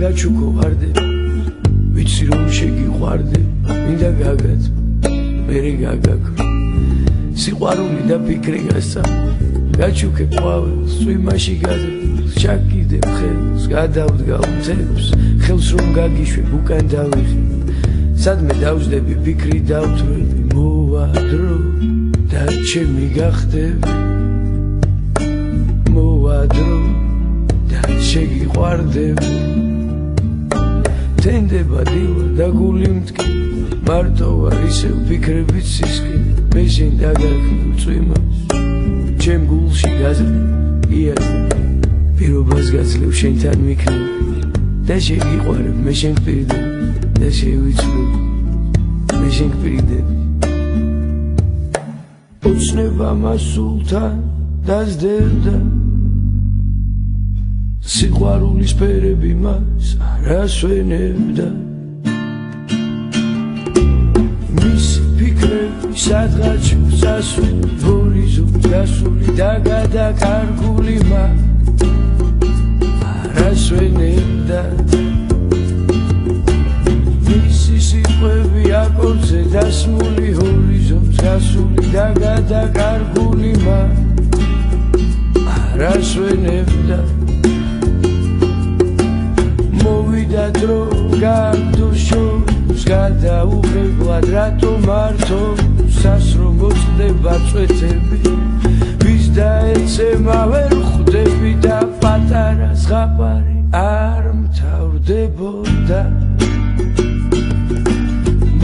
გაჩუქო ვარდე ვიცი რომ შეგიყვარდე მინდა გაგაც მერე გაგაქრო სიყვარული და ფიქრი გასცა გაჩუქე ყვავილს წვიმაში გადავალ ჩაკიდებ ხელს გადავდგა მთებს ხელს რომ გაგიშვებ უკან დავიხე სადმე დავждები ფიქრი დავთვრები მოვადრო და ჩემი გახდები მოვადრო და შეგიყვარდები თენდება დილა და გული მტკი მარტო ვარ ისევ ფიქრებით სისკი მე შენ დაგაქნევ წვიმას ჩემ გულში გაზრდი იაზრდი პირობას გაძლევ შენთან ვიქნები და შეგიყვარებ მე შენ გპირდები და შევიცვლები მე შენ გპირდები ოცნება მასულთან დასდევდა სიყვარულის ფერები მას არ ასვენებდა სადღაც სასული ჰორიზონტს გასული და გადაკარგული მას არ ასვენებდა მისი სიყვები აკორձე დასმული ჰორიზონტს გასული და გადაკარგული მას არ ასვენებდა მოვიდა დრო განდოშოს გადაუღებლად რატო მარტო სასრო მოწდება წვეთები ვის დაეცემა ვერ ხვდები და პატარა ზღაპარი არ მთავრდებოდა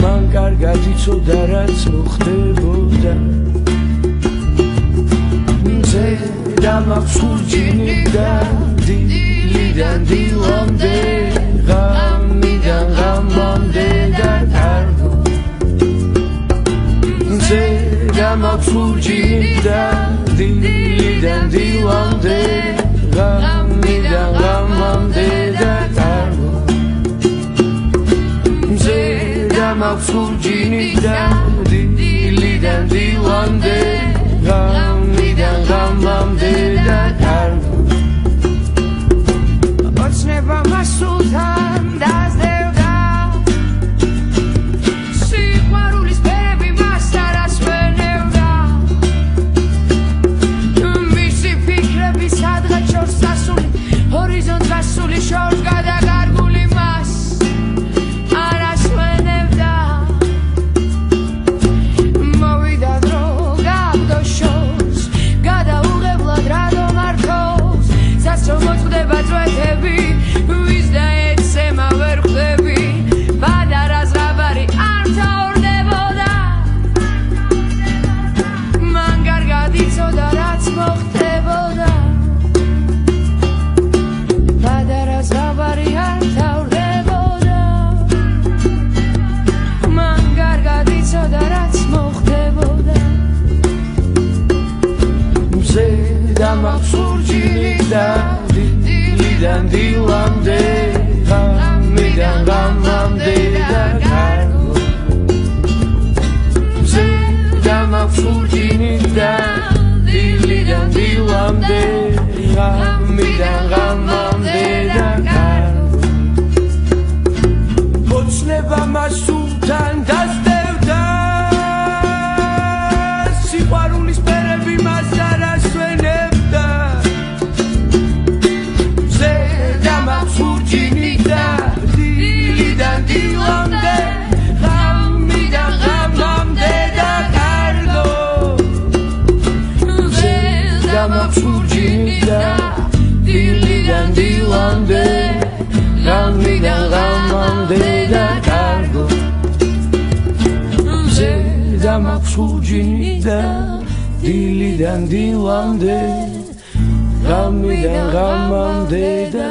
მან კარგად იცოდა რაც მოხდებოდა მზე და მაქვს ხურჯინი და დილიდან დილამდე ღამიდან ღამამდე და კარგო და მაქვს ხურჯინი და დილიდან დილამდე ღამიდან ღამამდე და კარგო მზე და მაქვს ხურჯინი და დილიდან დილამდე ღამიდან ღამამდე და კარგო ოცნება მასულთან დასდევდა სიყვარულის ფერები მას არ ასვენებდა მისი ფიქრები სადღაც შორს სასული ჰორიზონტს გასული შორს გადაკარგული მას არ ასვენებდა მოვიდა დრო გაგდოშოს გადაუღებლად რატო მართოს სასრო მოწდება წვეთები ვის დაეცემა ვერ ხვდები პატარა ზღაპარი არ მთავრდებოდა მან კარგად იცოდა რაც მოხდებოდა პატარა ზღაპარი არ მთავრდებოდა მან კარგად იცოდა რაც მოხდებოდა მზე და მაქვს ხურჯინი და დილიდან დილამდე ღამიდან ღამამდე და კარგო მზე და მაქვს ხურჯინი და დილიდან დილამდე ღამიდან ღამამდე და კარგო ოცნება მასულთან დასდევდა სიყვარულის ფერები მას არ ასვენებდა დილიდან დილამდე ღამიდან ღამამდე და კარგო მზე და მაქვს ხურჯინი და დილიდან დილამდე ღამიდან ღამამდე და კარგო მზე და მაქვს ხურჯინი და დილიდან დილამდე ღამიდან ღამამდე და